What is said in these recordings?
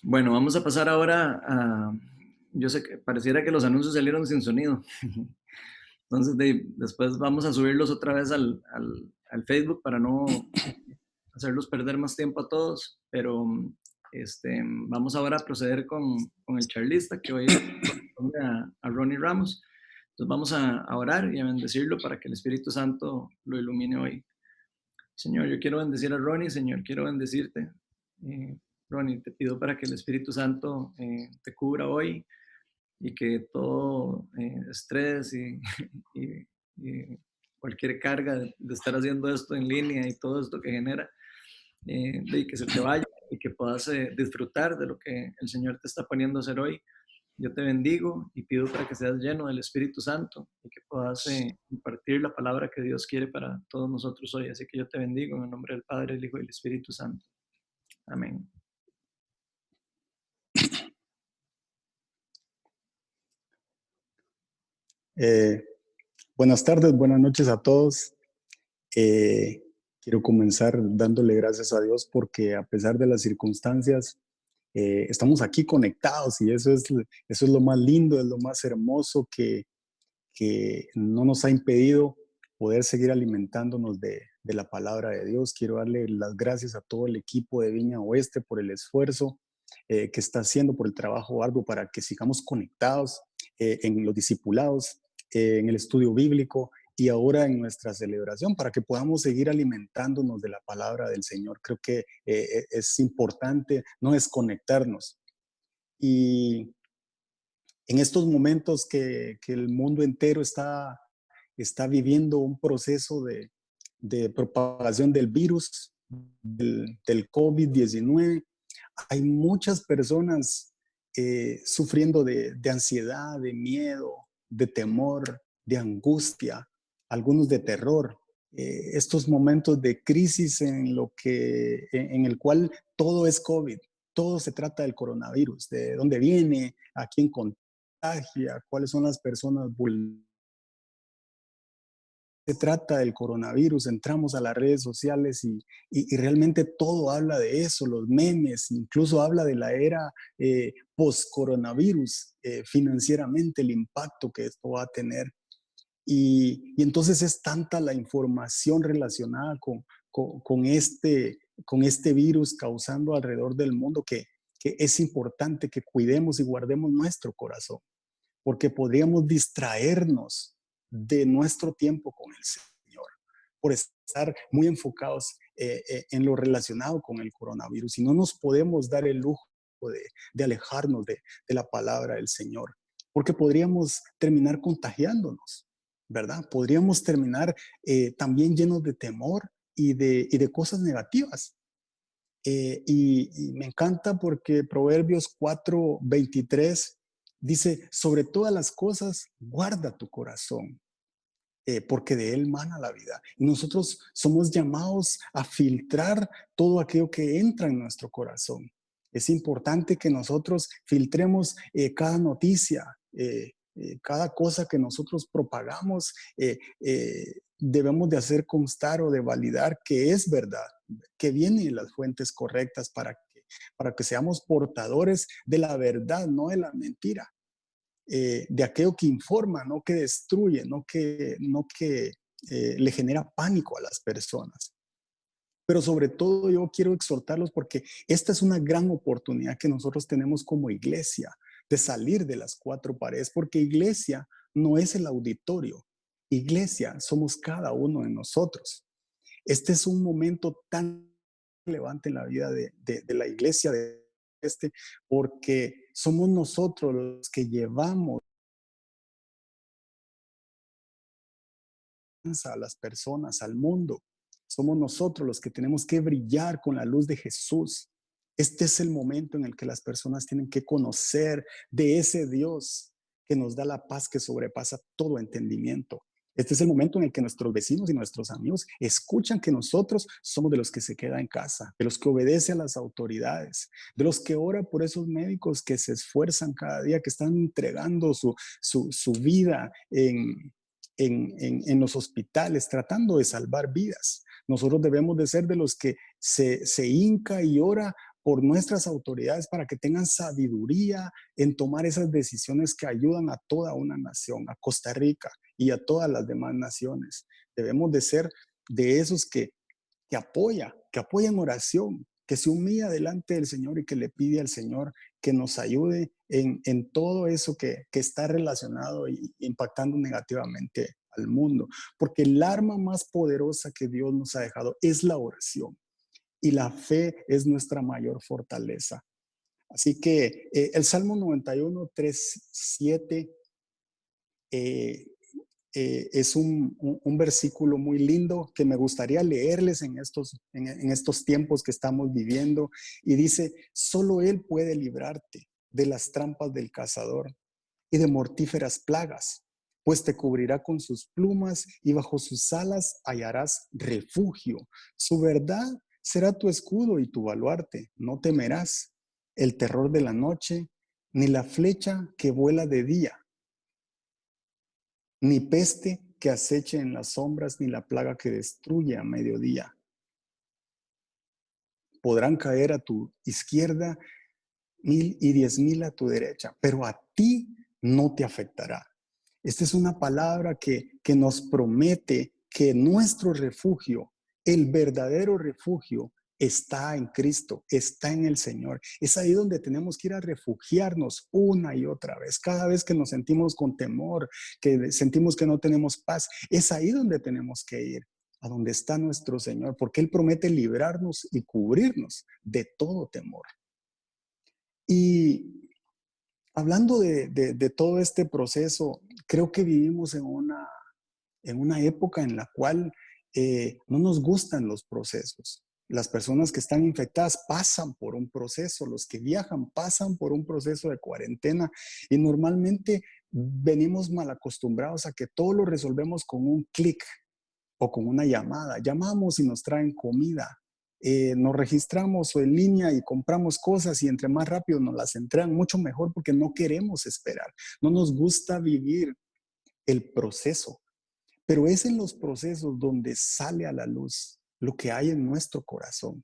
Bueno, vamos a pasar ahora a... Yo sé que pareciera que los anuncios salieron sin sonido. Entonces, después vamos a subirlos otra vez al Facebook para no hacerlos perder más tiempo a todos. Pero vamos ahora a proceder con el charlista que hoy corresponde a Ronnie Ramos. Entonces vamos a orar y a bendecirlo para que el Espíritu Santo lo ilumine hoy. Señor, yo quiero bendecir a Ronnie, Señor, quiero bendecirte. Eh, Ronnie, te pido para que el Espíritu Santo te cubra hoy y que todo estrés y- y cualquier carga de estar haciendo esto en línea y todo esto que genera, de que se te vaya y que puedas disfrutar de lo que el Señor te está poniendo a hacer hoy. Yo te bendigo y pido para que seas lleno del Espíritu Santo y que puedas impartir la palabra que Dios quiere para todos nosotros hoy. Así que yo te bendigo en el nombre del Padre, el Hijo y el Espíritu Santo. Amén. Eh, Buenas tardes, buenas noches a todos. Eh, Quiero comenzar dándole gracias a Dios porque a pesar de las circunstancias, estamos aquí conectados y eso es lo más lindo, es lo más hermoso que no nos ha impedido poder seguir alimentándonos de la palabra de Dios. Quiero darle las gracias a todo el equipo de Viña Oeste por el esfuerzo que está haciendo, por el trabajo arduo para que sigamos conectados en los discipulados, en el estudio bíblico y ahora en nuestra celebración para que podamos seguir alimentándonos de la palabra del Señor. Creo que es importante no desconectarnos. Y en estos momentos que el mundo entero está viviendo un proceso de propagación del virus, del COVID-19, hay muchas personas sufriendo de ansiedad, de miedo, de temor, de angustia, algunos de terror. Estos momentos de crisis en el cual todo es COVID, todo se trata del coronavirus, de dónde viene, a quién contagia, cuáles son las personas vulnerables. Se trata del coronavirus, entramos a las redes sociales y realmente todo habla de eso, los memes, incluso habla de la era post-coronavirus, financieramente el impacto que esto va a tener. Y entonces es tanta la información relacionada con este virus causando alrededor del mundo que es importante que cuidemos y guardemos nuestro corazón, porque podríamos distraernos de nuestro tiempo con el Señor por estar muy enfocados en lo relacionado con el coronavirus y no nos podemos dar el lujo de alejarnos de la palabra del Señor, porque podríamos terminar contagiándonos, ¿verdad? Podríamos terminar también llenos de temor y de cosas negativas. Y me encanta porque Proverbios 4:23 dice, sobre todas las cosas, guarda tu corazón, porque de él mana la vida. Y nosotros somos llamados a filtrar todo aquello que entra en nuestro corazón. Es importante que nosotros filtremos cada noticia, cada cosa que nosotros propagamos, debemos de hacer constar o de validar que es verdad, que viene de las fuentes correctas para que seamos portadores de la verdad, no de la mentira, de aquello que informa, no que destruye, no que le genera pánico a las personas. Pero sobre todo yo quiero exhortarlos porque esta es una gran oportunidad que nosotros tenemos como iglesia de salir de las cuatro paredes, porque iglesia no es el auditorio, iglesia somos cada uno de nosotros. Este es un momento tan relevante en la vida de la iglesia de porque somos nosotros los que llevamos a las personas, al mundo. Somos nosotros los que tenemos que brillar con la luz de Jesús. Este es el momento en el que las personas tienen que conocer de ese Dios que nos da la paz que sobrepasa todo entendimiento. Este es el momento en el que nuestros vecinos y nuestros amigos escuchan que nosotros somos de los que se queda en casa, de los que obedece a las autoridades, de los que ora por esos médicos que se esfuerzan cada día, que están entregando su vida en los hospitales, tratando de salvar vidas. Nosotros debemos de ser de los que se hinca y ora por nuestras autoridades para que tengan sabiduría en tomar esas decisiones que ayudan a toda una nación, a Costa Rica y a todas las demás naciones. Debemos de ser de esos que apoya en oración, que se humilla delante del Señor y que le pide al Señor que nos ayude en todo eso que está relacionado y impactando negativamente al mundo. Porque el arma más poderosa que Dios nos ha dejado es la oración y la fe es nuestra mayor fortaleza. Así que el Salmo 91, 3, 7 eh, es un versículo muy lindo que me gustaría leerles en estos tiempos que estamos viviendo. Y dice, solo Él puede librarte de las trampas del cazador y de mortíferas plagas, pues te cubrirá con sus plumas y bajo sus alas hallarás refugio. Su verdad será tu escudo y tu baluarte. No temerás el terror de la noche, ni la flecha que vuela de día, ni peste que aceche en las sombras, ni la plaga que destruye a mediodía. Podrán caer a tu izquierda 1,000 y 10,000 a tu derecha, pero a ti no te afectará. Esta es una palabra que nos promete que nuestro refugio, el verdadero refugio, está en Cristo, está en el Señor. Es ahí donde tenemos que ir a refugiarnos una y otra vez. Cada vez que nos sentimos con temor, que sentimos que no tenemos paz, es ahí donde tenemos que ir, a donde está nuestro Señor, porque Él promete librarnos y cubrirnos de todo temor. Y hablando de todo este proceso, creo que vivimos en una época en la cual no nos gustan los procesos. Las personas que están infectadas pasan por un proceso, los que viajan pasan por un proceso de cuarentena y normalmente venimos mal acostumbrados a que todo lo resolvemos con un clic o con una llamada. Llamamos y nos traen comida. Nos registramos o en línea y compramos cosas y entre más rápido nos las entregan, mucho mejor porque no queremos esperar. No nos gusta vivir el proceso, pero es en los procesos donde sale a la luz lo que hay en nuestro corazón.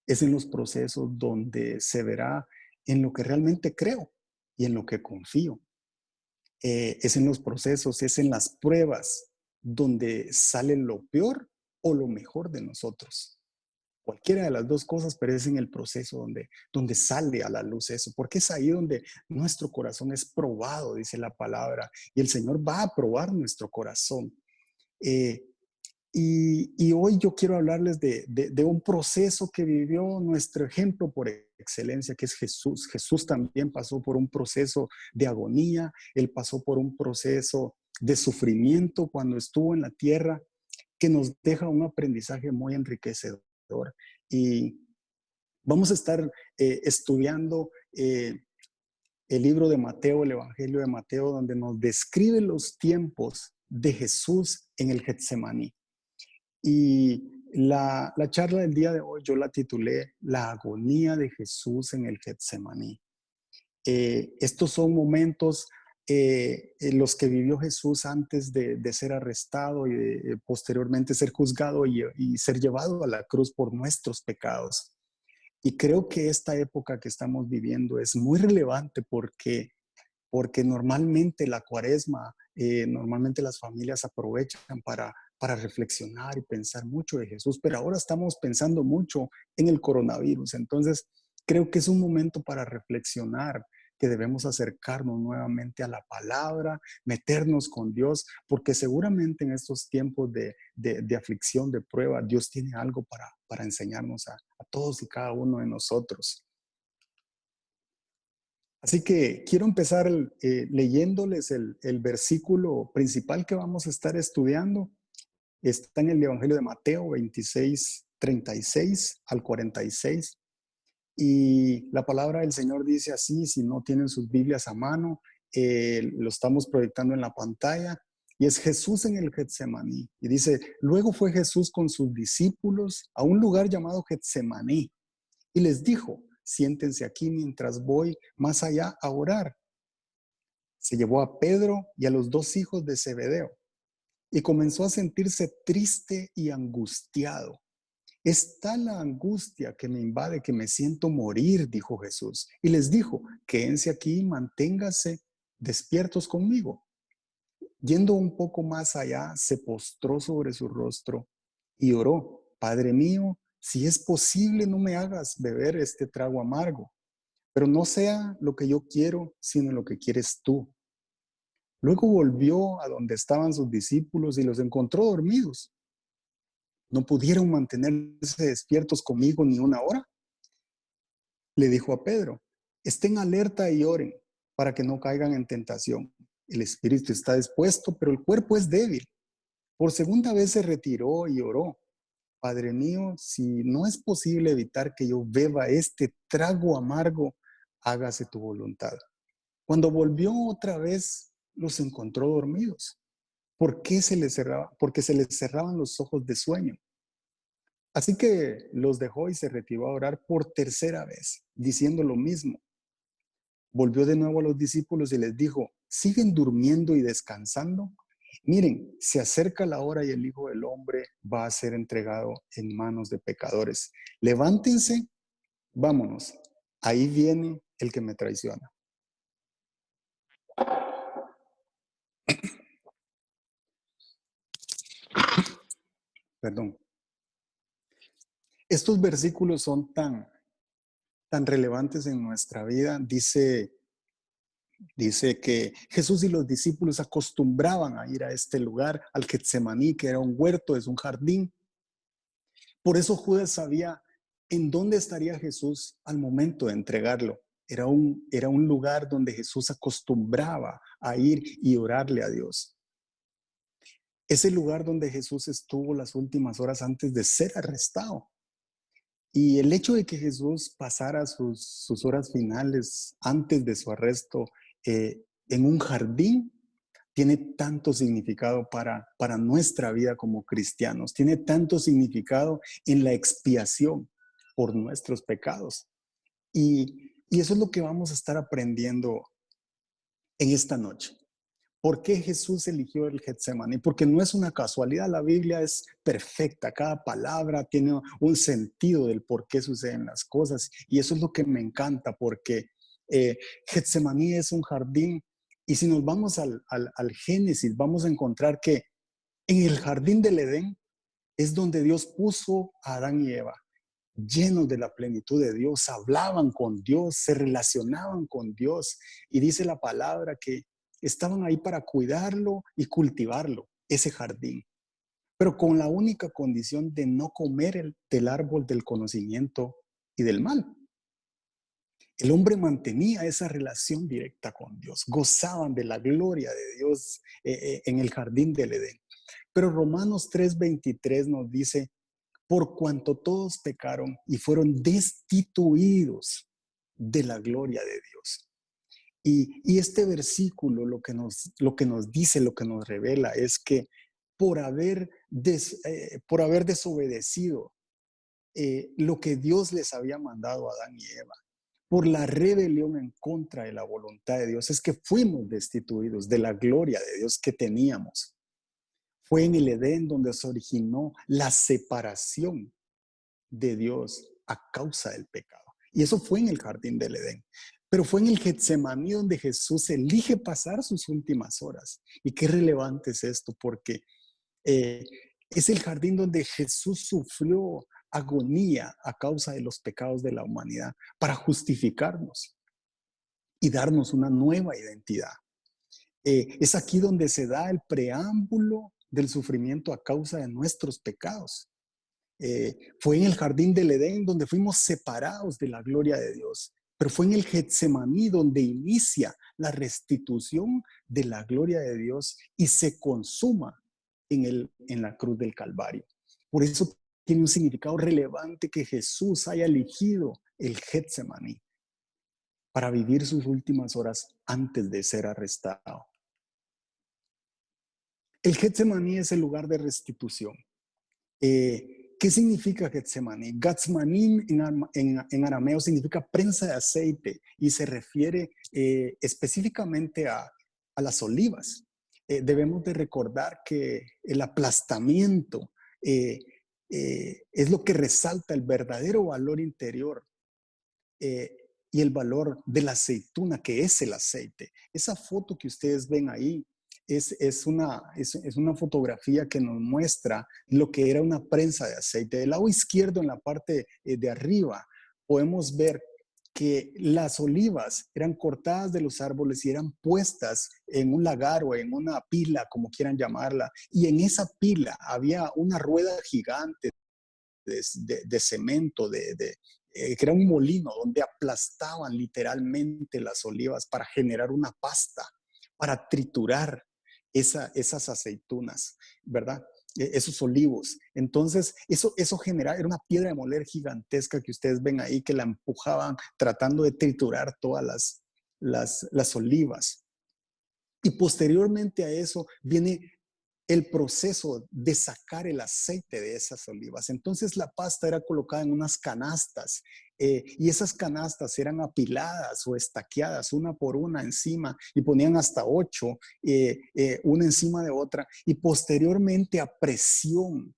Es en los procesos donde se verá en lo que realmente creo y en lo que confío. Es en los procesos, es en las pruebas donde sale lo peor o lo mejor de nosotros. Cualquiera de las dos cosas, pero es en el proceso donde sale a la luz eso, porque es ahí donde nuestro corazón es probado, dice la palabra, y el Señor va a probar nuestro corazón. Eh, y hoy yo quiero hablarles de un proceso que vivió nuestro ejemplo por excelencia, que es Jesús. Jesús también pasó por un proceso de agonía, él pasó por un proceso de sufrimiento cuando estuvo en la tierra, que nos deja un aprendizaje muy enriquecedor. Y vamos a estar estudiando el libro de Mateo, el Evangelio de Mateo, donde nos describe los tiempos de Jesús en el Getsemaní. Y la charla del día de hoy yo la titulé La agonía de Jesús en el Getsemaní. Estos son momentos en los que vivió Jesús antes de ser arrestado y posteriormente ser juzgado y ser llevado a la cruz por nuestros pecados. Y creo que esta época que estamos viviendo es muy relevante porque normalmente la cuaresma, normalmente las familias aprovechan para reflexionar y pensar mucho de Jesús, pero ahora estamos pensando mucho en el coronavirus. Entonces, creo que es un momento para reflexionar, que debemos acercarnos nuevamente a la palabra, meternos con Dios, porque seguramente en estos tiempos de aflicción, de prueba, Dios tiene algo para enseñarnos a todos y cada uno de nosotros. Así que quiero empezar leyéndoles el versículo principal que vamos a estar estudiando. Está en el Evangelio de Mateo 26, 36 al 46. Y la palabra del Señor dice así, si no tienen sus Biblias a mano, lo estamos proyectando en la pantalla. Y es Jesús en el Getsemaní. Y dice, luego fue Jesús con sus discípulos a un lugar llamado Getsemaní. Y les dijo, siéntense aquí mientras voy más allá a orar. Se llevó a Pedro y a los dos hijos de Zebedeo y comenzó a sentirse triste y angustiado. Es tal la angustia que me invade que me siento morir, dijo Jesús. Y les dijo, quédense aquí y manténganse despiertos conmigo. Yendo un poco más allá, se postró sobre su rostro y oró, Padre mío, si es posible, no me hagas beber este trago amargo, pero no sea lo que yo quiero, sino lo que quieres tú. Luego volvió a donde estaban sus discípulos y los encontró dormidos. ¿No pudieron mantenerse despiertos conmigo ni una hora? Le dijo a Pedro, estén alerta y oren para que no caigan en tentación. El espíritu está dispuesto, pero el cuerpo es débil. Por segunda vez se retiró y oró. Padre mío, si no es posible evitar que yo beba este trago amargo, hágase tu voluntad. Cuando volvió otra vez, los encontró dormidos. ¿Por qué se les cerraba? Porque se les cerraban los ojos de sueño. Así que los dejó y se retiró a orar por tercera vez, diciendo lo mismo. Volvió de nuevo a los discípulos y les dijo, ¿siguen durmiendo y descansando? Miren, se acerca la hora y el Hijo del Hombre va a ser entregado en manos de pecadores. Levántense, vámonos. Ahí viene el que me traiciona. Perdón. Estos versículos son tan relevantes en nuestra vida. Dice que Jesús y los discípulos acostumbraban a ir a este lugar, al Getsemaní, que era un huerto, es un jardín. Por eso Judas sabía en dónde estaría Jesús al momento de entregarlo. Era un lugar donde Jesús acostumbraba a ir y orarle a Dios. Es el lugar donde Jesús estuvo las últimas horas antes de ser arrestado. Y el hecho de que Jesús pasara sus horas finales antes de su arresto en un jardín tiene tanto significado para nuestra vida como cristianos, tiene tanto significado en la expiación por nuestros pecados. Y eso es lo que vamos a estar aprendiendo en esta noche. ¿Por qué Jesús eligió el Getsemaní? Porque no es una casualidad, la Biblia es perfecta, cada palabra tiene un sentido del por qué suceden las cosas y eso es lo que me encanta porque Getsemaní es un jardín y si nos vamos al Génesis vamos a encontrar que en el jardín del Edén es donde Dios puso a Adán y Eva llenos de la plenitud de Dios, hablaban con Dios, se relacionaban con Dios y dice la palabra que estaban ahí para cuidarlo y cultivarlo, ese jardín, pero con la única condición de no comer del árbol del conocimiento y del mal. El hombre mantenía esa relación directa con Dios, gozaban de la gloria de Dios en el jardín del Edén. Pero Romanos 3:23 nos dice, por cuanto todos pecaron y fueron destituidos de la gloria de Dios. Y este versículo lo que nos dice, lo que nos revela es que por haber desobedecido lo que Dios les había mandado a Adán y Eva, por la rebelión en contra de la voluntad de Dios, es que fuimos destituidos de la gloria de Dios que teníamos. Fue en el Edén donde se originó la separación de Dios a causa del pecado. Y eso fue en el jardín del Edén. Pero fue en el Getsemaní donde Jesús elige pasar sus últimas horas. Y qué relevante es esto, porque es el jardín donde Jesús sufrió agonía a causa de los pecados de la humanidad para justificarnos y darnos una nueva identidad. Es aquí donde se da el preámbulo del sufrimiento a causa de nuestros pecados. Fue en el jardín del Edén donde fuimos separados de la gloria de Dios, pero fue en el Getsemaní donde inicia la restitución de la gloria de Dios y se consuma en la cruz del Calvario. Por eso tiene un significado relevante que Jesús haya elegido el Getsemaní para vivir sus últimas horas antes de ser arrestado. El Getsemaní es el lugar de restitución. ¿Qué significa Getsemaní? Getsemaní en arameo significa prensa de aceite y se refiere específicamente a las olivas. Debemos de recordar que el aplastamiento es lo que resalta el verdadero valor interior y el valor de la aceituna, que es el aceite. Esa foto que ustedes ven ahí es una fotografía que nos muestra lo que era una prensa de aceite. Del lado izquierdo, en la parte de arriba, podemos ver que las olivas eran cortadas de los árboles y eran puestas en un lagar o en una pila, como quieran llamarla, y en esa pila había una rueda gigante de cemento, que era un molino donde aplastaban literalmente las olivas para generar una pasta, para triturar esas aceitunas, ¿verdad? Esos olivos. Entonces, eso generaba, era una piedra de moler gigantesca que ustedes ven ahí, que la empujaban tratando de triturar todas las olivas. Y posteriormente a eso viene el proceso de sacar el aceite de esas olivas. Entonces la pasta era colocada en unas canastas y esas canastas eran apiladas o estaqueadas una por una encima y ponían hasta 8 una encima de otra y posteriormente a presión,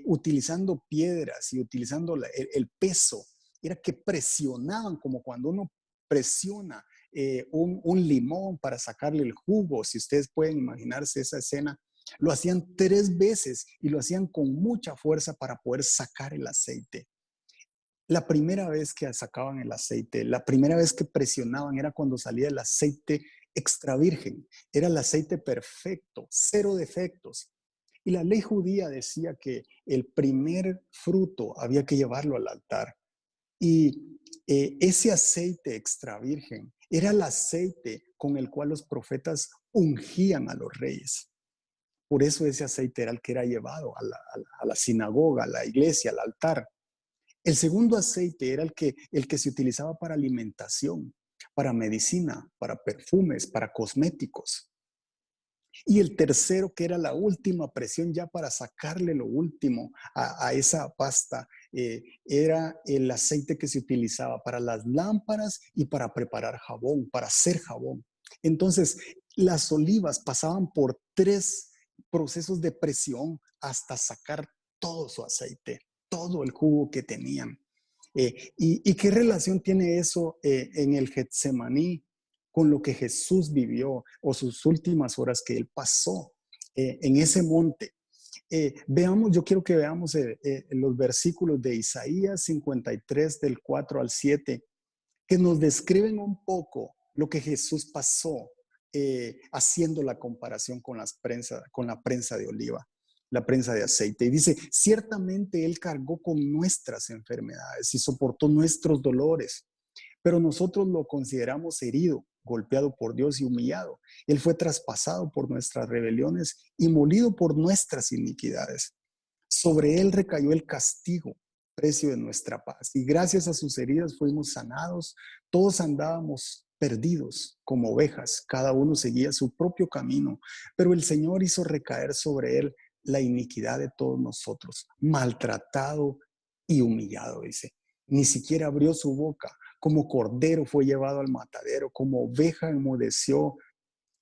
utilizando piedras y utilizando el peso, era que presionaban como cuando uno presiona un limón para sacarle el jugo. Si ustedes pueden imaginarse esa escena, lo hacían 3 veces y lo hacían con mucha fuerza para poder sacar el aceite. La primera vez que sacaban el aceite, la primera vez que presionaban era cuando salía el aceite extra virgen. Era el aceite perfecto, 0 defectos. Y la ley judía decía que el primer fruto había que llevarlo al altar. Y ese aceite extra virgen era el aceite con el cual los profetas ungían a los reyes. Por eso ese aceite era el que era llevado a la sinagoga, a la iglesia, al altar. El segundo aceite era el que se utilizaba para alimentación, para medicina, para perfumes, para cosméticos. Y el tercero, que era la última presión ya para sacarle lo último a esa pasta, era el aceite que se utilizaba para las lámparas y para preparar jabón, para hacer jabón. Entonces, las olivas pasaban por 3 procesos de presión hasta sacar todo su aceite, todo el jugo que tenían. ¿Y qué relación tiene eso en el Getsemaní con lo que Jesús vivió o sus últimas horas que él pasó en ese monte? Veamos, yo quiero que veamos los versículos de Isaías 53 del 4 al 7 que nos describen un poco lo que Jesús pasó haciendo la comparación con la prensa de oliva, la prensa de aceite. Y dice, ciertamente Él cargó con nuestras enfermedades y soportó nuestros dolores, pero nosotros lo consideramos herido, golpeado por Dios y humillado. Él fue traspasado por nuestras rebeliones y molido por nuestras iniquidades. Sobre Él recayó el castigo, precio de nuestra paz. Y gracias a sus heridas fuimos sanados. Todos andábamos perdidos como ovejas. Cada uno seguía su propio camino. Pero el Señor hizo recaer sobre Él la iniquidad de todos nosotros. Maltratado y humillado, dice. Ni siquiera abrió su boca. Como cordero fue llevado al matadero. Como oveja enmudeció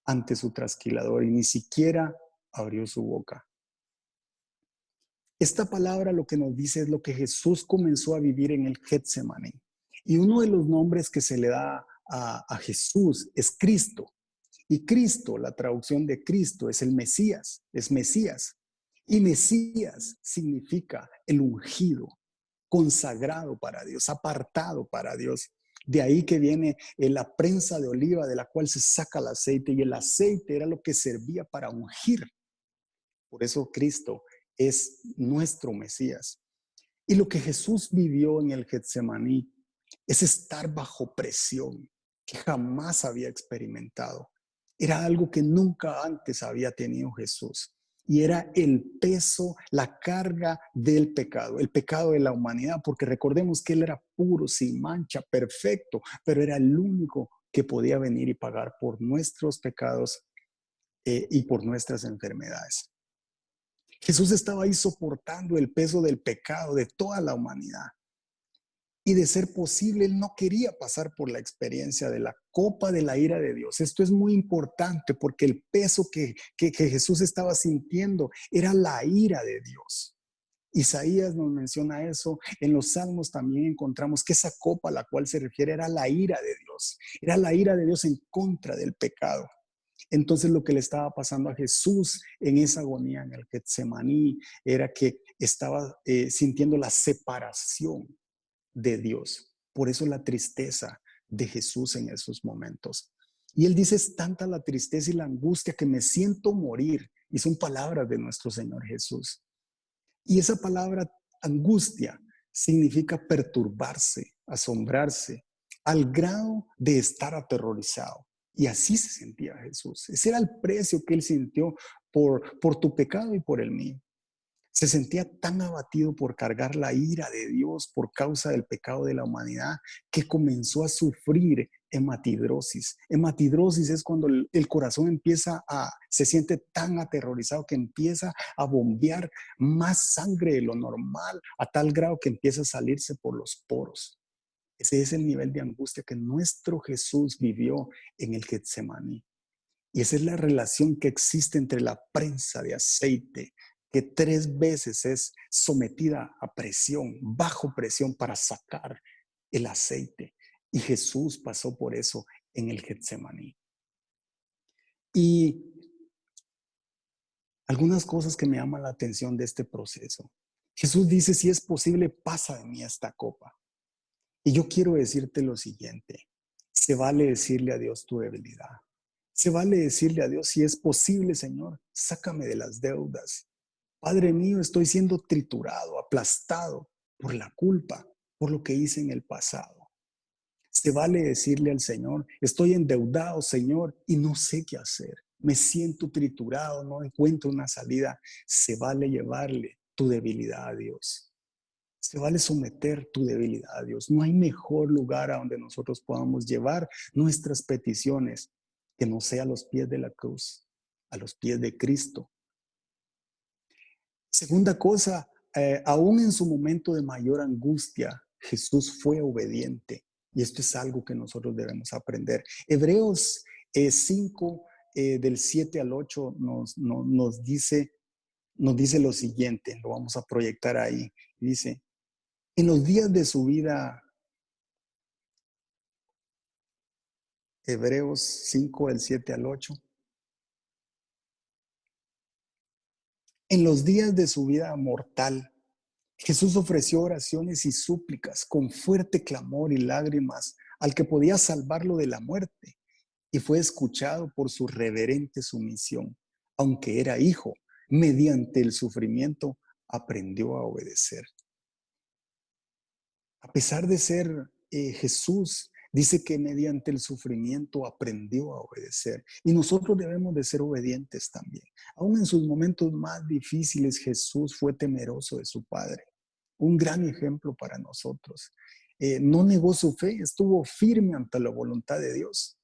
ante su trasquilador. Y ni siquiera abrió su boca. Esta palabra lo que nos dice es lo que Jesús comenzó a vivir en el Getsemaní. Y uno de los nombres que se le da a Jesús es Cristo. Y Cristo, la traducción de Cristo es el Mesías, es Mesías. Y Mesías significa el ungido, consagrado para Dios, apartado para Dios. De ahí que viene la prensa de oliva de la cual se saca el aceite, y el aceite era lo que servía para ungir. Por eso Cristo es nuestro Mesías. Y lo que Jesús vivió en el Getsemaní es estar bajo presión que jamás había experimentado. Era algo que nunca antes había tenido Jesús. Y era el peso, la carga del pecado, el pecado de la humanidad, porque recordemos que Él era puro, sin mancha, perfecto, pero era el único que podía venir y pagar por nuestros pecados y por nuestras enfermedades. Jesús estaba ahí soportando el peso del pecado de toda la humanidad. Y de ser posible, Él no quería pasar por la experiencia de la copa de la ira de Dios. Esto es muy importante porque el peso que Jesús estaba sintiendo era la ira de Dios. Isaías nos menciona eso. En los Salmos también encontramos que esa copa a la cual se refiere era la ira de Dios. Era la ira de Dios en contra del pecado. Entonces lo que le estaba pasando a Jesús en esa agonía en el Getsemaní era que estaba sintiendo la separación de Dios. Por eso la tristeza de Jesús en esos momentos. Y él dice, es tanta la tristeza y la angustia que me siento morir. Y son palabras de nuestro Señor Jesús. Y esa palabra angustia significa perturbarse, asombrarse, al grado de estar aterrorizado. Y así se sentía Jesús. Ese era el precio que él sintió por tu pecado y por el mío. Se sentía tan abatido por cargar la ira de Dios por causa del pecado de la humanidad que comenzó a sufrir hematidrosis. Hematidrosis es cuando el corazón se siente tan aterrorizado que empieza a bombear más sangre de lo normal a tal grado que empieza a salirse por los poros. Ese es el nivel de angustia que nuestro Jesús vivió en el Getsemaní. Y esa es la relación que existe entre la prensa de aceite, que 3 veces es sometida a presión, bajo presión para sacar el aceite. Y Jesús pasó por eso en el Getsemaní. Y algunas cosas que me llaman la atención de este proceso. Jesús dice, si es posible, pasa de mí esta copa. Y yo quiero decirte lo siguiente, se vale decirle a Dios tu debilidad. Se vale decirle a Dios, si es posible, Señor, sácame de las deudas. Padre mío, estoy siendo triturado, aplastado por la culpa, por lo que hice en el pasado. Se vale decirle al Señor, estoy endeudado, Señor, y no sé qué hacer. Me siento triturado, no encuentro una salida. Se vale llevarle tu debilidad a Dios. Se vale someter tu debilidad a Dios. No hay mejor lugar a donde nosotros podamos llevar nuestras peticiones que no sea a los pies de la cruz, a los pies de Cristo. Segunda cosa, aún en su momento de mayor angustia, Jesús fue obediente. Y esto es algo que nosotros debemos aprender. Hebreos 5, del 7 al 8, nos dice lo siguiente, lo vamos a proyectar ahí. Dice, en los días de su vida, Hebreos 5, del 7 al 8, en los días de su vida mortal, Jesús ofreció oraciones y súplicas con fuerte clamor y lágrimas al que podía salvarlo de la muerte y fue escuchado por su reverente sumisión. Aunque era hijo, mediante el sufrimiento aprendió a obedecer. A pesar de ser Jesús, dice que mediante el sufrimiento aprendió a obedecer. Y nosotros debemos de ser obedientes también. Aún en sus momentos más difíciles, Jesús fue temeroso de su Padre. Un gran ejemplo para nosotros. No negó su fe, estuvo firme ante la voluntad de Dios.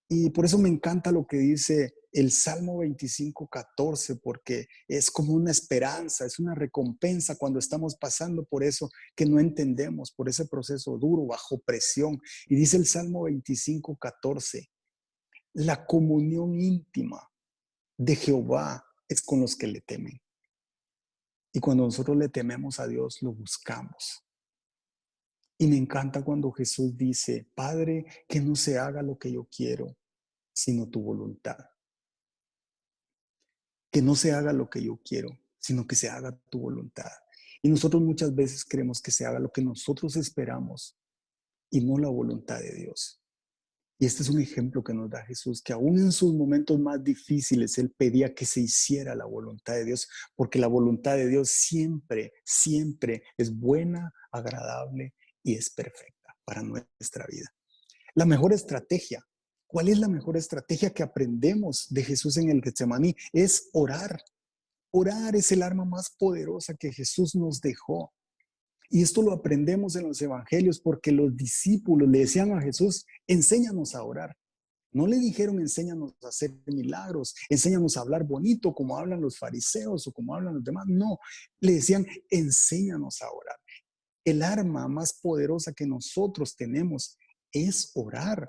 Y por eso me encanta lo que dice el Salmo 25:14, porque es como una esperanza, es una recompensa cuando estamos pasando por eso que no entendemos, por ese proceso duro, bajo presión. Y dice el Salmo 25:14, la comunión íntima de Jehová es con los que le temen. Y cuando nosotros le tememos a Dios, lo buscamos. Y me encanta cuando Jesús dice, Padre, que no se haga lo que yo quiero, sino tu voluntad. Que no se haga lo que yo quiero, sino que se haga tu voluntad. Y nosotros muchas veces queremos que se haga lo que nosotros esperamos y no la voluntad de Dios. Y este es un ejemplo que nos da Jesús, que aún en sus momentos más difíciles, Él pedía que se hiciera la voluntad de Dios, porque la voluntad de Dios siempre, siempre es buena, agradable y es perfecta para nuestra vida. La mejor estrategia, ¿cuál es la mejor estrategia que aprendemos de Jesús en el Getsemaní? Es orar. Orar es el arma más poderosa que Jesús nos dejó. Y esto lo aprendemos en los evangelios porque los discípulos le decían a Jesús, enséñanos a orar. No le dijeron, enséñanos a hacer milagros, enséñanos a hablar bonito como hablan los fariseos o como hablan los demás. No, le decían, enséñanos a orar. El arma más poderosa que nosotros tenemos es orar.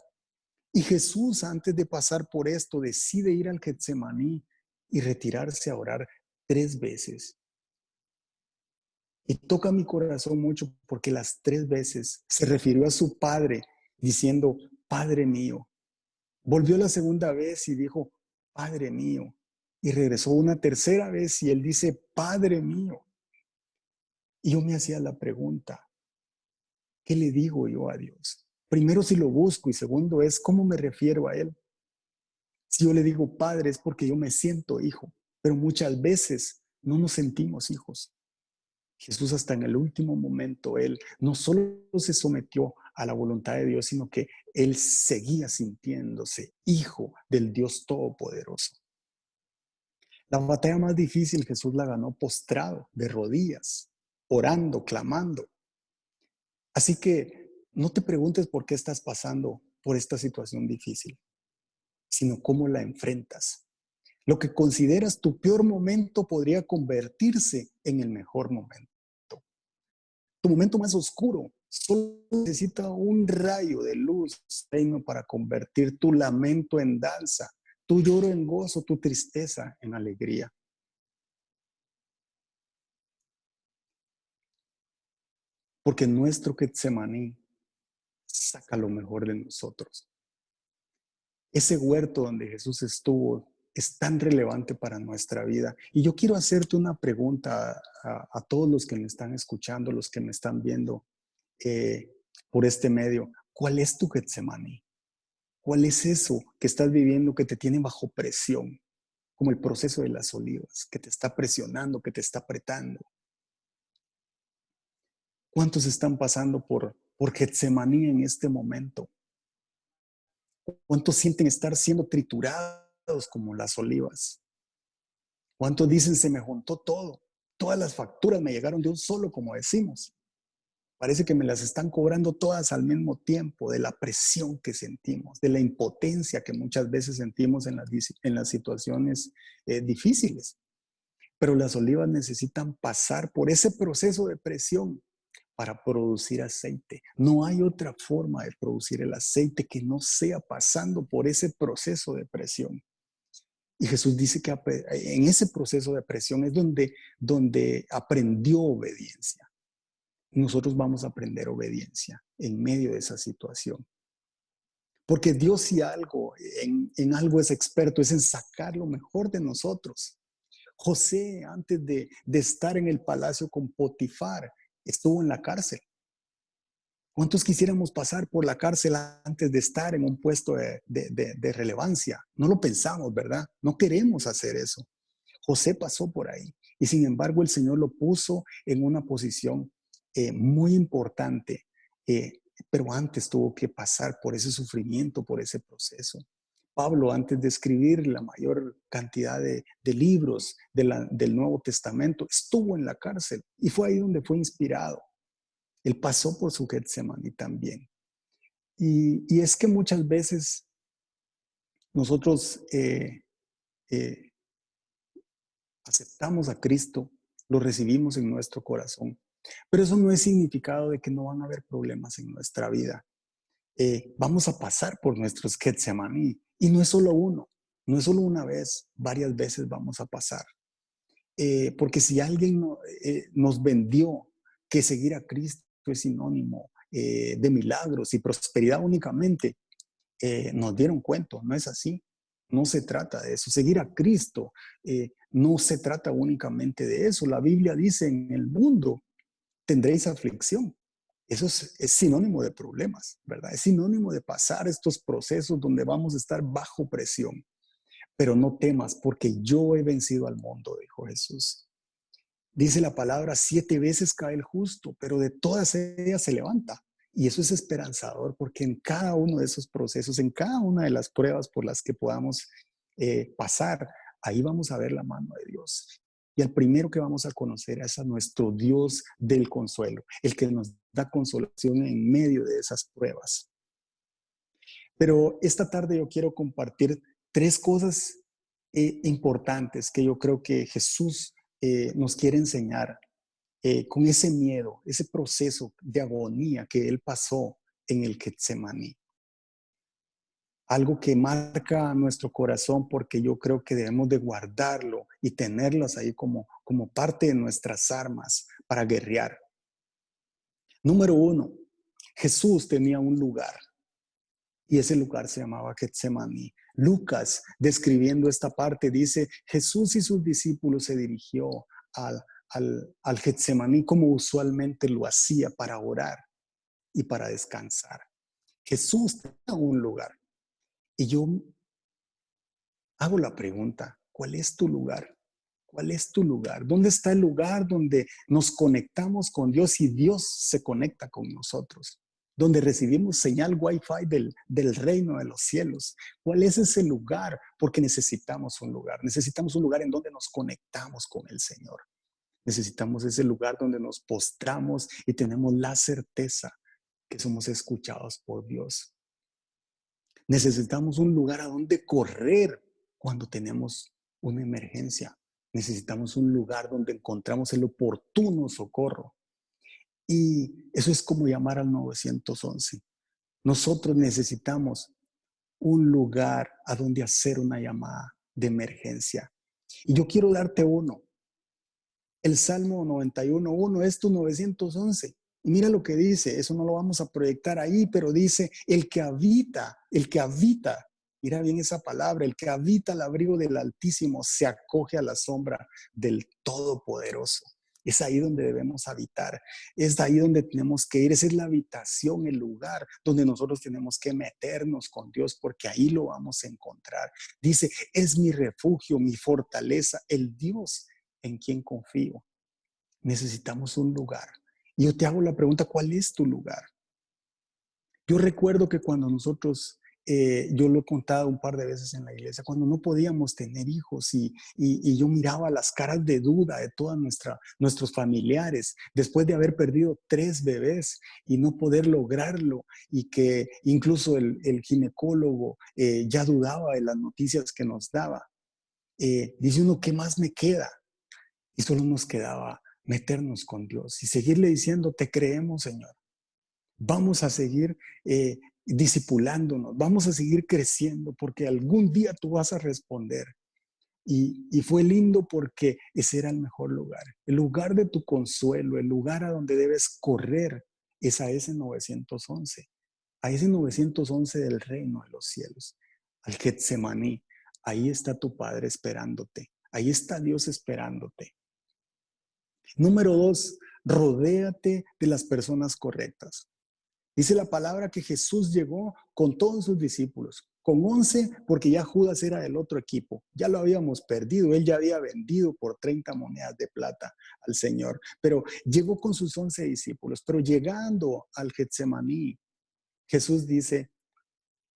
Y Jesús, antes de pasar por esto, decide ir al Getsemaní y retirarse a orar 3 veces. Y toca mi corazón mucho porque las 3 veces se refirió a su padre diciendo, Padre mío. Volvió la segunda vez y dijo, Padre mío. Y regresó una tercera vez y él dice, Padre mío. Y yo me hacía la pregunta, ¿qué le digo yo a Dios? Primero, si lo busco, y segundo es, ¿cómo me refiero a Él? Si yo le digo Padre es porque yo me siento hijo, pero muchas veces no nos sentimos hijos. Jesús hasta en el último momento, Él no solo se sometió a la voluntad de Dios, sino que Él seguía sintiéndose hijo del Dios Todopoderoso. La batalla más difícil Jesús la ganó postrado, de rodillas, orando, clamando. Así que no te preguntes por qué estás pasando por esta situación difícil, sino cómo la enfrentas. Lo que consideras tu peor momento podría convertirse en el mejor momento. Tu momento más oscuro solo necesita un rayo de luz reino para convertir tu lamento en danza, tu lloro en gozo, tu tristeza en alegría. Porque nuestro Getsemaní saca lo mejor de nosotros. Ese huerto donde Jesús estuvo es tan relevante para nuestra vida. Y yo quiero hacerte una pregunta a todos los que me están escuchando, los que me están viendo eh, por este medio. ¿Cuál es tu Getsemaní? ¿Cuál es eso que estás viviendo que te tiene bajo presión? Como el proceso de las olivas, que te está presionando, que te está apretando. ¿Cuántos están pasando por Getsemaní en este momento? ¿Cuántos sienten estar siendo triturados como las olivas? ¿Cuántos dicen se me juntó todo? Todas las facturas me llegaron de un solo, como decimos. Parece que me las están cobrando todas al mismo tiempo, de la presión que sentimos, de la impotencia que muchas veces sentimos en las situaciones difíciles. Pero las olivas necesitan pasar por ese proceso de presión para producir aceite. No hay otra forma de producir el aceite que no sea pasando por ese proceso de presión. Y Jesús dice que en ese proceso de presión es donde aprendió obediencia. Nosotros vamos a aprender obediencia en medio de esa situación. Porque Dios si algo, en algo es experto, es en sacar lo mejor de nosotros. José, antes de estar en el palacio con Potifar, estuvo en la cárcel. ¿Cuántos quisiéramos pasar por la cárcel antes de estar en un puesto de relevancia? No lo pensamos, ¿verdad? No queremos hacer eso. José pasó por ahí y sin embargo el Señor lo puso en una posición muy importante, pero antes tuvo que pasar por ese sufrimiento, por ese proceso. Pablo, antes de escribir la mayor cantidad de libros del Nuevo Testamento, estuvo en la cárcel y fue ahí donde fue inspirado. Él pasó por su Getsemaní también. Y es que muchas veces nosotros eh, aceptamos a Cristo, lo recibimos en nuestro corazón, pero eso no es significado de que no van a haber problemas en nuestra vida. Vamos a pasar por nuestros Getsemaní y no es solo uno, no es solo una vez, varias veces vamos a pasar. Porque si alguien nos vendió que seguir a Cristo es sinónimo de milagros y prosperidad únicamente, nos dieron cuento, no es así. No se trata de eso. Seguir a Cristo no se trata únicamente de eso. La Biblia dice, en el mundo tendréis aflicción. Eso es sinónimo de problemas, ¿verdad? Es sinónimo de pasar estos procesos donde vamos a estar bajo presión. Pero no temas, porque yo he vencido al mundo, dijo Jesús. Dice la palabra, 7 veces cae el justo, pero de todas ellas se levanta. Y eso es esperanzador, porque en cada uno de esos procesos, en cada una de las pruebas por las que podamos pasar, ahí vamos a ver la mano de Dios. Y el primero que vamos a conocer es a nuestro Dios del consuelo, el que nos da consolación en medio de esas pruebas. Pero esta tarde yo quiero compartir 3 cosas importantes que yo creo que Jesús nos quiere enseñar con ese miedo, ese proceso de agonía que él pasó en el Getsemaní. algo que marca nuestro corazón, porque yo creo que debemos de guardarlo y tenerlas ahí como parte de nuestras armas para guerrear. Número 1, Jesús tenía un lugar y ese lugar se llamaba Getsemaní. Lucas, describiendo esta parte, dice, Jesús y sus discípulos se dirigió al Getsemaní como usualmente lo hacía para orar y para descansar. Jesús tenía un lugar. Y yo hago la pregunta, ¿cuál es tu lugar? ¿Cuál es tu lugar? ¿Dónde está el lugar donde nos conectamos con Dios y Dios se conecta con nosotros? Donde recibimos señal Wi-Fi del reino de los cielos. ¿Cuál es ese lugar? Porque necesitamos un lugar. Necesitamos un lugar en donde nos conectamos con el Señor. Necesitamos ese lugar donde nos postramos y tenemos la certeza que somos escuchados por Dios. Necesitamos un lugar a donde correr cuando tenemos una emergencia. Necesitamos un lugar donde encontramos el oportuno socorro. Y eso es como llamar al 911. Nosotros necesitamos un lugar a donde hacer una llamada de emergencia. Y yo quiero darte uno. El Salmo 91:1 es tu 911. Y mira lo que dice, eso no lo vamos a proyectar ahí, pero dice, el que habita, mira bien esa palabra, el que habita al abrigo del Altísimo se acoge a la sombra del Todopoderoso. Es ahí donde debemos habitar, es ahí donde tenemos que ir, esa es la habitación, el lugar donde nosotros tenemos que meternos con Dios, porque ahí lo vamos a encontrar. Dice, es mi refugio, mi fortaleza, el Dios en quien confío. Necesitamos un lugar. Y yo te hago la pregunta, ¿cuál es tu lugar? Yo recuerdo que cuando nosotros, yo lo he contado un par de veces en la iglesia, cuando no podíamos tener hijos y yo miraba las caras de duda de todos nuestros familiares, después de haber perdido 3 bebés y no poder lograrlo, y que incluso el ginecólogo ya dudaba de las noticias que nos daba. Dice uno, ¿qué más me queda? Y solo nos quedaba meternos con Dios y seguirle diciendo, te creemos, Señor. Vamos a seguir discipulándonos, vamos a seguir creciendo porque algún día tú vas a responder. Y fue lindo porque ese era el mejor lugar. El lugar de tu consuelo, el lugar a donde debes correr es a ese 911. A ese 911 del reino de los cielos. Al Getsemaní. Ahí está tu Padre esperándote. Ahí está Dios esperándote. Número 2, rodéate de las personas correctas. Dice la palabra que Jesús llegó con todos sus discípulos, con 11 porque ya Judas era del otro equipo, ya lo habíamos perdido, él ya había vendido por 30 monedas de plata al Señor, pero llegó con sus 11 discípulos, pero llegando al Getsemaní, Jesús dice,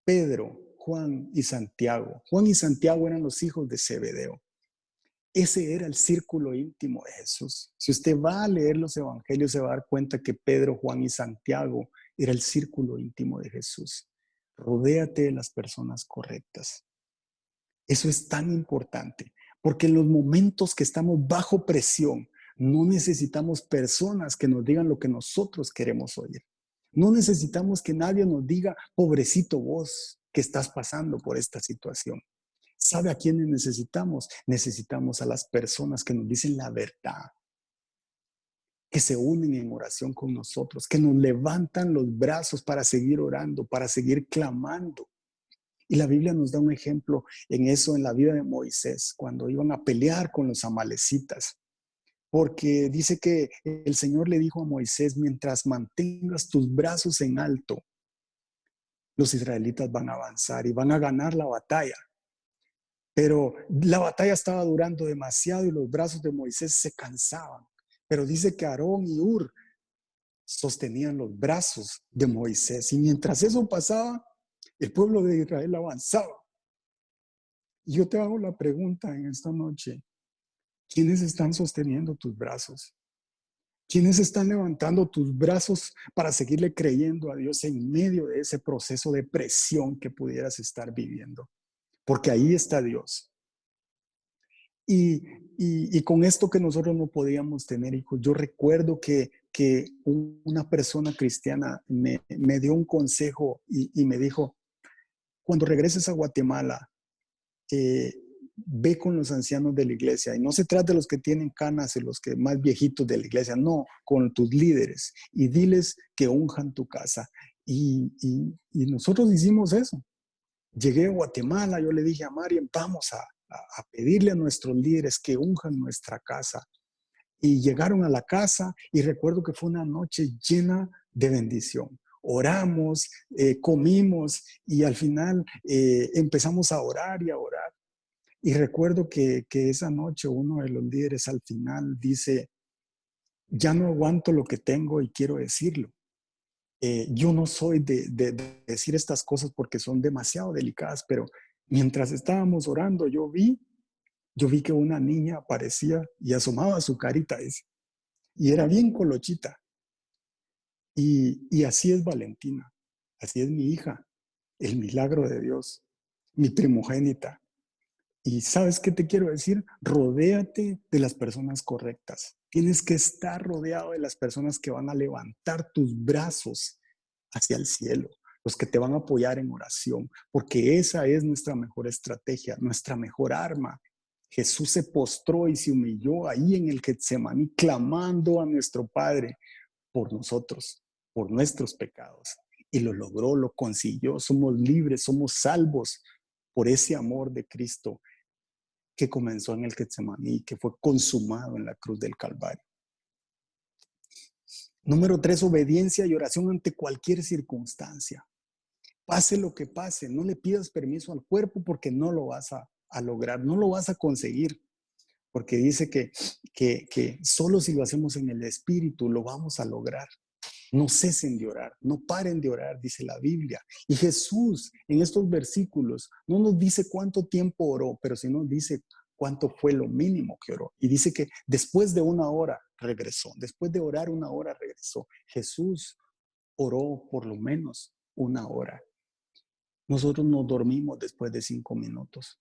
Pedro, Juan y Santiago eran los hijos de Zebedeo. Ese era el círculo íntimo de Jesús. Si usted va a leer los evangelios, se va a dar cuenta que Pedro, Juan y Santiago era el círculo íntimo de Jesús. Rodéate de las personas correctas. Eso es tan importante, porque en los momentos que estamos bajo presión, no necesitamos personas que nos digan lo que nosotros queremos oír. No necesitamos que nadie nos diga, pobrecito vos, que estás pasando por esta situación. ¿Sabe a quiénes necesitamos? Necesitamos a las personas que nos dicen la verdad, que se unen en oración con nosotros, que nos levantan los brazos para seguir orando, para seguir clamando. Y la Biblia nos da un ejemplo en eso, en la vida de Moisés, cuando iban a pelear con los amalecitas. Porque dice que el Señor le dijo a Moisés, mientras mantengas tus brazos en alto, los israelitas van a avanzar y van a ganar la batalla. Pero la batalla estaba durando demasiado y los brazos de Moisés se cansaban. Pero dice que Aarón y Hur sostenían los brazos de Moisés. Y mientras eso pasaba, el pueblo de Israel avanzaba. Y yo te hago la pregunta en esta noche. ¿Quiénes están sosteniendo tus brazos? ¿Quiénes están levantando tus brazos para seguirle creyendo a Dios en medio de ese proceso de presión que pudieras estar viviendo? Porque ahí está Dios. Y con esto que nosotros no podíamos tener hijos, yo recuerdo que una persona cristiana me dio un consejo y me dijo, cuando regreses a Guatemala, ve con los ancianos de la iglesia. Y no se trata de los que tienen canas y los que más viejitos de la iglesia, no, con tus líderes. Y diles que unjan tu casa. Y nosotros hicimos eso. Llegué a Guatemala, yo le dije a Mariam, vamos a pedirle a nuestros líderes que unjan nuestra casa. Y llegaron a la casa y recuerdo que fue una noche llena de bendición. Oramos, comimos y al final empezamos a orar y a orar. Y recuerdo que esa noche uno de los líderes al final dice, ya no aguanto lo que tengo y quiero decirlo. Yo no soy de decir estas cosas porque son demasiado delicadas, pero mientras estábamos orando, yo vi que una niña aparecía y asomaba su carita y era bien colochita. Y así es Valentina, así es mi hija, el milagro de Dios, mi primogénita. Y ¿sabes qué te quiero decir? Rodéate de las personas correctas. Tienes que estar rodeado de las personas que van a levantar tus brazos hacia el cielo, los que te van a apoyar en oración, porque esa es nuestra mejor estrategia, nuestra mejor arma. Jesús se postró y se humilló ahí en el Getsemaní, clamando a nuestro Padre por nosotros, por nuestros pecados. Y lo logró, lo consiguió. Somos libres, somos salvos por ese amor de Cristo que comenzó en el Getsemaní, que fue consumado en la cruz del Calvario. Número 3, obediencia y oración ante cualquier circunstancia. Pase lo que pase, no le pidas permiso al cuerpo porque no lo vas a lograr, no lo vas a conseguir. Porque dice que solo si lo hacemos en el Espíritu lo vamos a lograr. No cesen de orar, no paren de orar, dice la Biblia. Y Jesús en estos versículos no nos dice cuánto tiempo oró, pero sí nos dice cuánto fue lo mínimo que oró. Y dice que después de una hora regresó, después de orar una hora regresó. Jesús oró por lo menos una hora. Nosotros nos dormimos después de 5 minutos.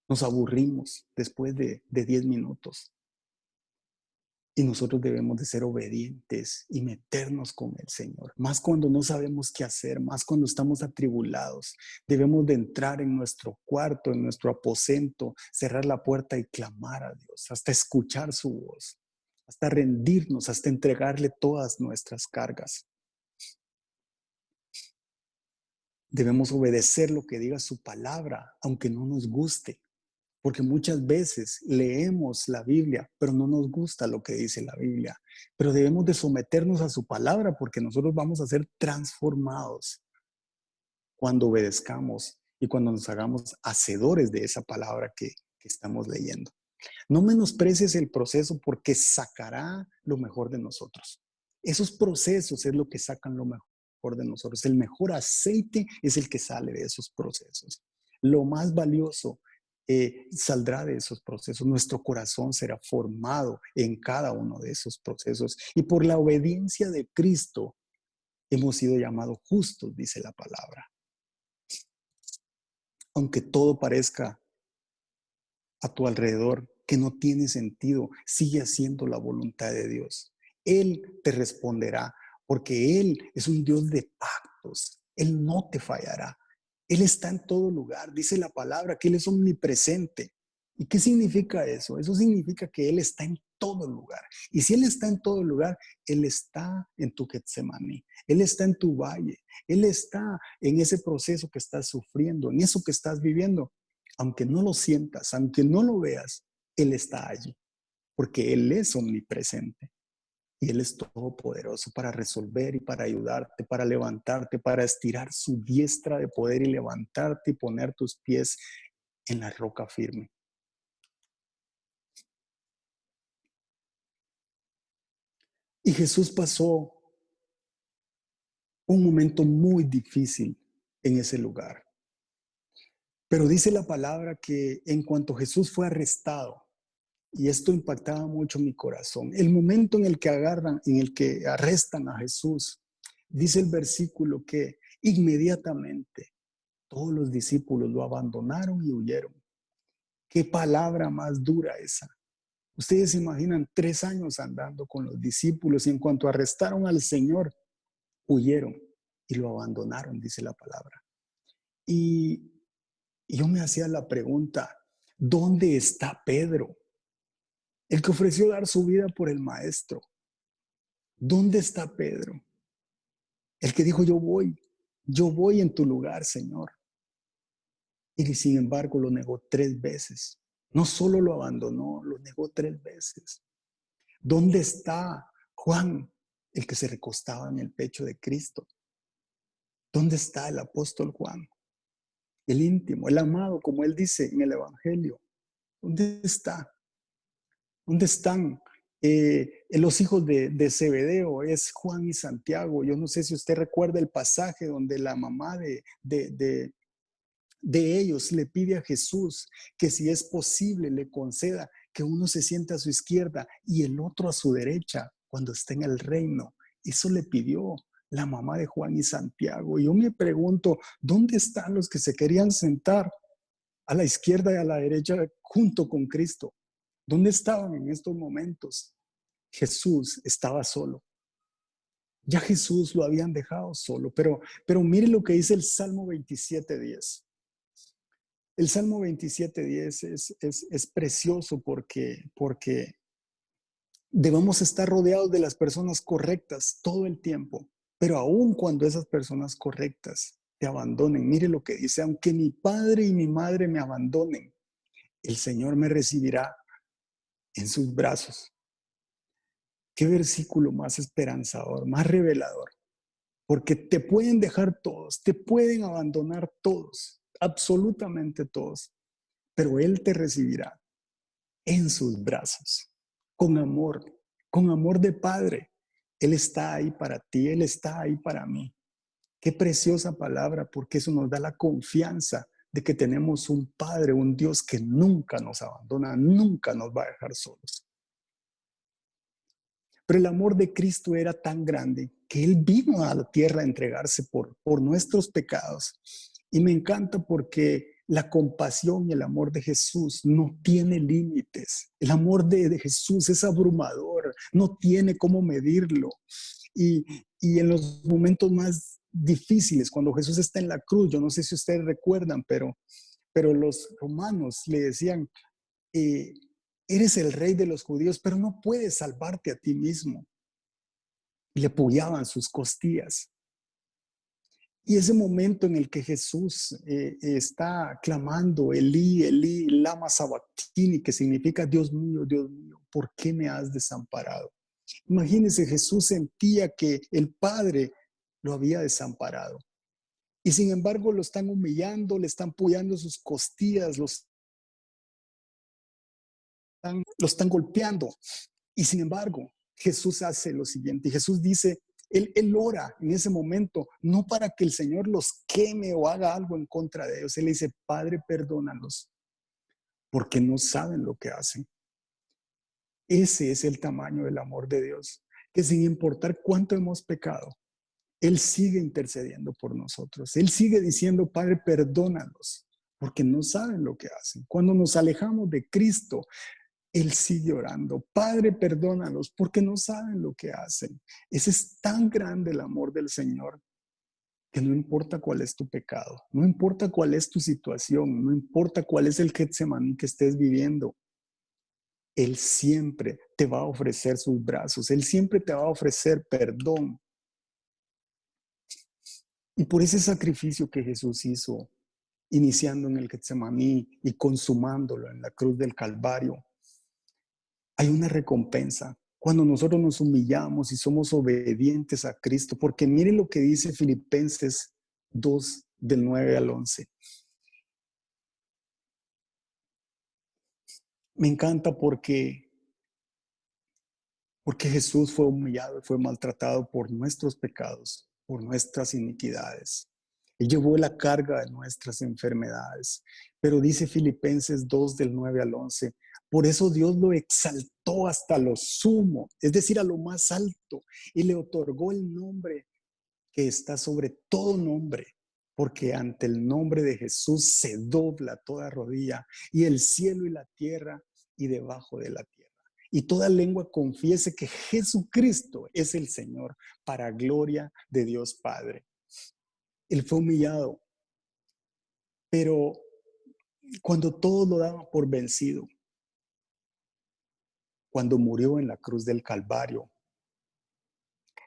Nos aburrimos después de 10 minutos. Y nosotros debemos de ser obedientes y meternos con el Señor. Más cuando no sabemos qué hacer, más cuando estamos atribulados. Debemos de entrar en nuestro cuarto, en nuestro aposento, cerrar la puerta y clamar a Dios, hasta escuchar su voz, hasta rendirnos, hasta entregarle todas nuestras cargas. Debemos obedecer lo que diga su palabra, aunque no nos guste. Porque muchas veces leemos la Biblia, pero no nos gusta lo que dice la Biblia. Pero debemos de someternos a su palabra porque nosotros vamos a ser transformados cuando obedezcamos y cuando nos hagamos hacedores de esa palabra que estamos leyendo. No menosprecies el proceso porque sacará lo mejor de nosotros. Esos procesos es lo que sacan lo mejor de nosotros. El mejor aceite es el que sale de esos procesos. Lo más valioso saldrá de esos procesos. Nuestro corazón será formado en cada uno de esos procesos. Y por la obediencia de Cristo hemos sido llamados justos, dice la palabra. Aunque todo parezca a tu alrededor que no tiene sentido, sigue haciendo la voluntad de Dios. Él te responderá porque Él es un Dios de pactos. Él no te fallará. Él está en todo lugar. Dice la palabra que Él es omnipresente. ¿Y qué significa eso? Eso significa que Él está en todo lugar. Y si Él está en todo lugar, Él está en tu Getsemaní. Él está en tu valle. Él está en ese proceso que estás sufriendo, en eso que estás viviendo. Aunque no lo sientas, aunque no lo veas, Él está allí. Porque Él es omnipresente. Y Él es todopoderoso para resolver y para ayudarte, para levantarte, para estirar su diestra de poder y levantarte y poner tus pies en la roca firme. Y Jesús pasó un momento muy difícil en ese lugar. Pero dice la palabra que en cuanto Jesús fue arrestado, y esto impactaba mucho mi corazón, el momento en el que arrestan a Jesús, dice el versículo que inmediatamente todos los discípulos lo abandonaron y huyeron. ¿Qué palabra más dura esa? Ustedes se imaginan 3 años andando con los discípulos y en cuanto arrestaron al Señor, huyeron y lo abandonaron, dice la palabra. Y, y yo me hacía la pregunta, ¿dónde está Pedro? El que ofreció dar su vida por el maestro. ¿Dónde está Pedro? El que dijo, yo voy en tu lugar, Señor. Y sin embargo lo negó 3 veces. No solo lo abandonó, lo negó 3 veces. ¿Dónde está Juan, el que se recostaba en el pecho de Cristo? ¿Dónde está el apóstol Juan? El íntimo, el amado, como él dice en el Evangelio. ¿Dónde está? ¿Dónde están los hijos de Zebedeo? Es Juan y Santiago. Yo no sé si usted recuerda el pasaje donde la mamá de ellos le pide a Jesús que si es posible le conceda que uno se sienta a su izquierda y el otro a su derecha cuando esté en el reino. Eso le pidió la mamá de Juan y Santiago. Y yo me pregunto, ¿dónde están los que se querían sentar a la izquierda y a la derecha junto con Cristo? ¿Dónde estaban en estos momentos? Jesús estaba solo. Ya Jesús lo habían dejado solo, pero mire lo que dice el Salmo 27:10. El Salmo 27:10 es precioso porque debemos estar rodeados de las personas correctas todo el tiempo, pero aun cuando esas personas correctas te abandonen, mire lo que dice, aunque mi padre y mi madre me abandonen, el Señor me recibirá en sus brazos. Qué versículo más esperanzador, más revelador, porque te pueden dejar todos, te pueden abandonar todos, absolutamente todos, pero Él te recibirá en sus brazos, con amor de Padre. Él está ahí para ti, Él está ahí para mí. Qué preciosa palabra, porque eso nos da la confianza de que tenemos un Padre, un Dios que nunca nos abandona, nunca nos va a dejar solos. Pero el amor de Cristo era tan grande que Él vino a la tierra a entregarse por nuestros pecados. Y me encanta porque la compasión y el amor de Jesús no tiene límites. El amor de Jesús es abrumador, no tiene cómo medirlo. Y, y en los momentos más difíciles, cuando Jesús está en la cruz, yo no sé si ustedes recuerdan, pero los romanos le decían, eh, eres el rey de los judíos, pero no puedes salvarte a ti mismo. Y le pullaban sus costillas. Y ese momento en el que Jesús está clamando, Elí, Elí, lama sabactini, que significa, Dios mío, ¿por qué me has desamparado? Imagínense, Jesús sentía que el Padre lo había desamparado. Y sin embargo lo están humillando, le están pullando sus costillas, lo están golpeando. Y sin embargo, Jesús hace lo siguiente. Y Jesús dice, él ora en ese momento, no para que el Señor los queme o haga algo en contra de ellos. Él dice, Padre, perdónalos, porque no saben lo que hacen. Ese es el tamaño del amor de Dios, que sin importar cuánto hemos pecado, Él sigue intercediendo por nosotros. Él sigue diciendo, Padre, perdónalos, porque no saben lo que hacen. Cuando nos alejamos de Cristo, Él sigue orando, Padre, perdónalos porque no saben lo que hacen. Ese es tan grande el amor del Señor que no importa cuál es tu pecado, no importa cuál es tu situación, no importa cuál es el Getsemaní que estés viviendo. Él siempre te va a ofrecer sus brazos, Él siempre te va a ofrecer perdón. Y por ese sacrificio que Jesús hizo, iniciando en el Getsemaní y consumándolo en la cruz del Calvario, hay una recompensa cuando nosotros nos humillamos y somos obedientes a Cristo, porque miren lo que dice Filipenses 2, del 9 al 11. Me encanta porque Jesús fue humillado y fue maltratado por nuestros pecados, por nuestras iniquidades. Él llevó la carga de nuestras enfermedades. Pero dice Filipenses 2, del 9 al 11, por eso Dios lo exaltó hasta lo sumo, es decir, a lo más alto, y le otorgó el nombre que está sobre todo nombre, porque ante el nombre de Jesús se dobla toda rodilla, y el cielo y la tierra y debajo de la tierra. Y toda lengua confiese que Jesucristo es el Señor, para gloria de Dios Padre. Él fue humillado Pero cuando todos lo daban por vencido, cuando murió en la cruz del Calvario,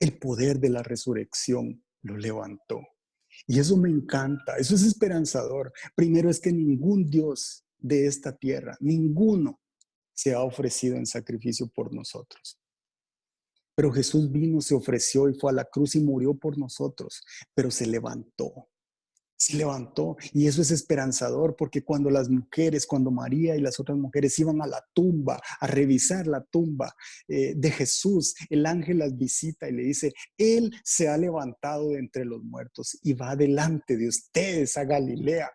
el poder de la resurrección lo levantó. Y eso me encanta, eso es esperanzador. Primero es que ningún Dios de esta tierra, ninguno se ha ofrecido en sacrificio por nosotros. Pero Jesús vino, se ofreció y fue a la cruz y murió por nosotros, pero se levantó. Se levantó y eso es esperanzador porque cuando las mujeres, cuando María y las otras mujeres iban a la tumba, a revisar la tumba de Jesús, el ángel las visita y le dice, Él se ha levantado de entre los muertos y va delante de ustedes a Galilea,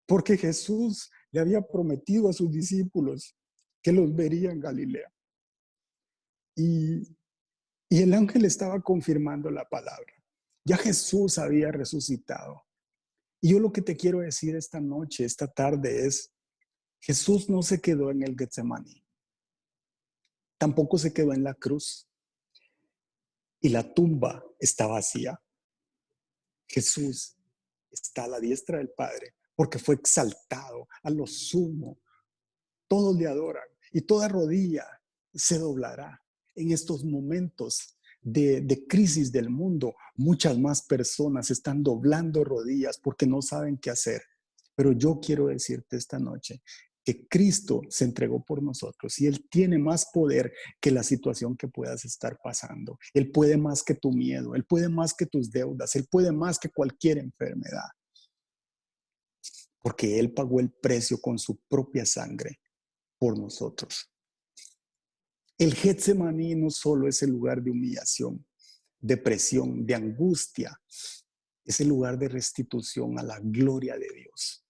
porque Jesús le había prometido a sus discípulos que los vería en Galilea. Y, y el ángel estaba confirmando la palabra. Ya Jesús había resucitado. Y yo lo que te quiero decir esta noche, esta tarde es, Jesús no se quedó en el Getsemaní, tampoco se quedó en la cruz y la tumba está vacía. Jesús está a la diestra del Padre porque fue exaltado a lo sumo. Todos le adoran y toda rodilla se doblará. En estos momentos de crisis del mundo, muchas más personas están doblando rodillas porque no saben qué hacer. Pero yo quiero decirte esta noche que Cristo se entregó por nosotros y Él tiene más poder que la situación que puedas estar pasando. Él puede más que tu miedo, Él puede más que tus deudas, Él puede más que cualquier enfermedad. Porque Él pagó el precio con su propia sangre por nosotros. El Getsemaní no solo es el lugar de humillación, de presión, de angustia, es el lugar de restitución a la gloria de Dios.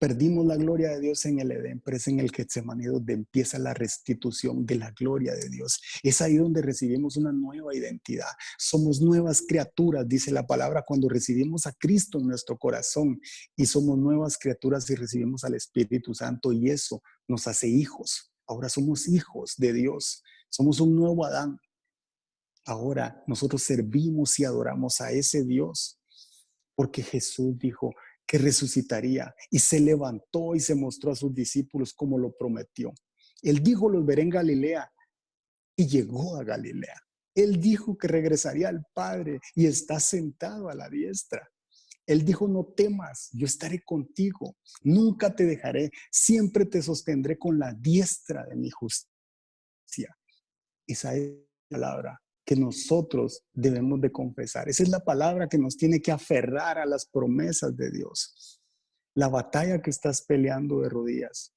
Perdimos la gloria de Dios en el Edén, pero es en el Getsemaní donde empieza la restitución de la gloria de Dios. Es ahí donde recibimos una nueva identidad. Somos nuevas criaturas, dice la palabra, cuando recibimos a Cristo en nuestro corazón y somos nuevas criaturas y recibimos al Espíritu Santo y eso nos hace hijos. Ahora somos hijos de Dios. Somos un nuevo Adán. Ahora nosotros servimos y adoramos a ese Dios porque Jesús dijo que resucitaría y se levantó y se mostró a sus discípulos como lo prometió. Él dijo, los veré en Galilea y llegó a Galilea. Él dijo que regresaría al Padre y está sentado a la diestra. Él dijo, no temas, yo estaré contigo, nunca te dejaré, siempre te sostendré con la diestra de mi justicia. Esa es la palabra que nosotros debemos de confesar. Esa es la palabra que nos tiene que aferrar a las promesas de Dios. La batalla que estás peleando de rodillas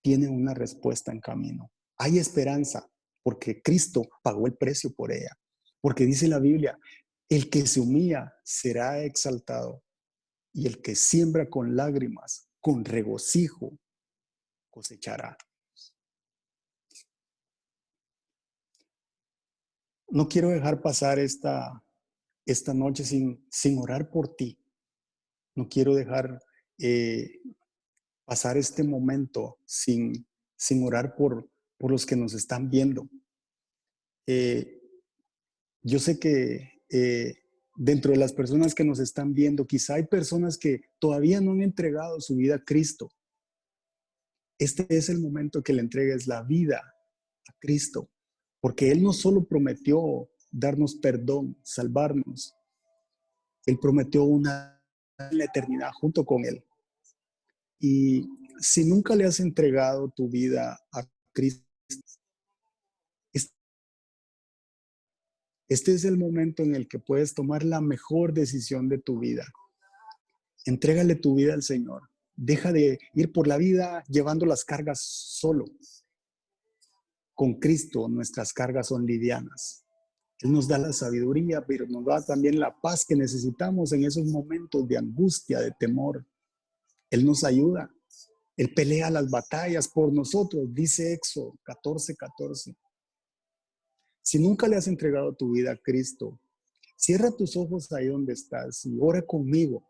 tiene una respuesta en camino. Hay esperanza porque Cristo pagó el precio por ella. Porque dice la Biblia, el que se humilla será exaltado y el que siembra con lágrimas, con regocijo, cosechará. No quiero dejar pasar esta noche sin orar por ti. No quiero dejar pasar este momento sin orar por los que nos están viendo. Yo sé que dentro de las personas que nos están viendo, quizá hay personas que todavía no han entregado su vida a Cristo. Este es el momento que le entregues la vida a Cristo, porque Él no solo prometió darnos perdón, salvarnos, Él prometió una eternidad junto con Él. Y si nunca le has entregado tu vida a Cristo, este es el momento en el que puedes tomar la mejor decisión de tu vida. Entrégale tu vida al Señor. Deja de ir por la vida llevando las cargas solo. Con Cristo nuestras cargas son livianas. Él nos da la sabiduría, pero nos da también la paz que necesitamos en esos momentos de angustia, de temor. Él nos ayuda. Él pelea las batallas por nosotros, dice Éxodo 14:14. Si nunca le has entregado tu vida a Cristo, cierra tus ojos ahí donde estás y ora conmigo.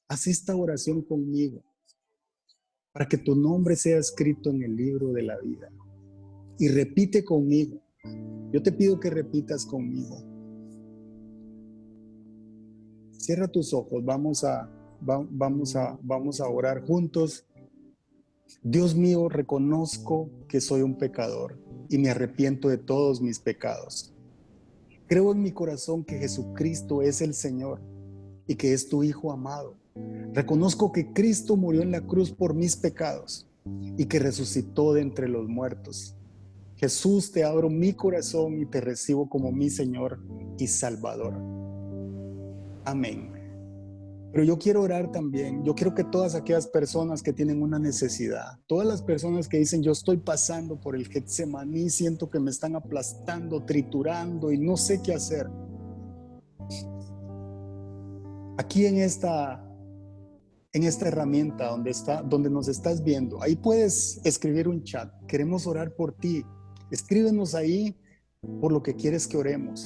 Haz esta oración conmigo para que tu nombre sea escrito en el libro de la vida. Y repite conmigo. Yo te pido que repitas conmigo. Cierra tus ojos. Vamos vamos a orar juntos. Dios mío, reconozco que soy un pecador y me arrepiento de todos mis pecados. Creo en mi corazón que Jesucristo es el Señor y que es tu Hijo amado. Reconozco que Cristo murió en la cruz por mis pecados y que resucitó de entre los muertos. Jesús, te abro mi corazón y te recibo como mi Señor y Salvador. Amén. Pero yo quiero orar también. Yo quiero que todas aquellas personas que tienen una necesidad, todas las personas que dicen, yo estoy pasando por el Getsemaní, siento que me están aplastando, triturando y no sé qué hacer. Aquí en esta herramienta donde nos estás viendo, ahí puedes escribir un chat. Queremos orar por ti. Escríbenos ahí por lo que quieres que oremos.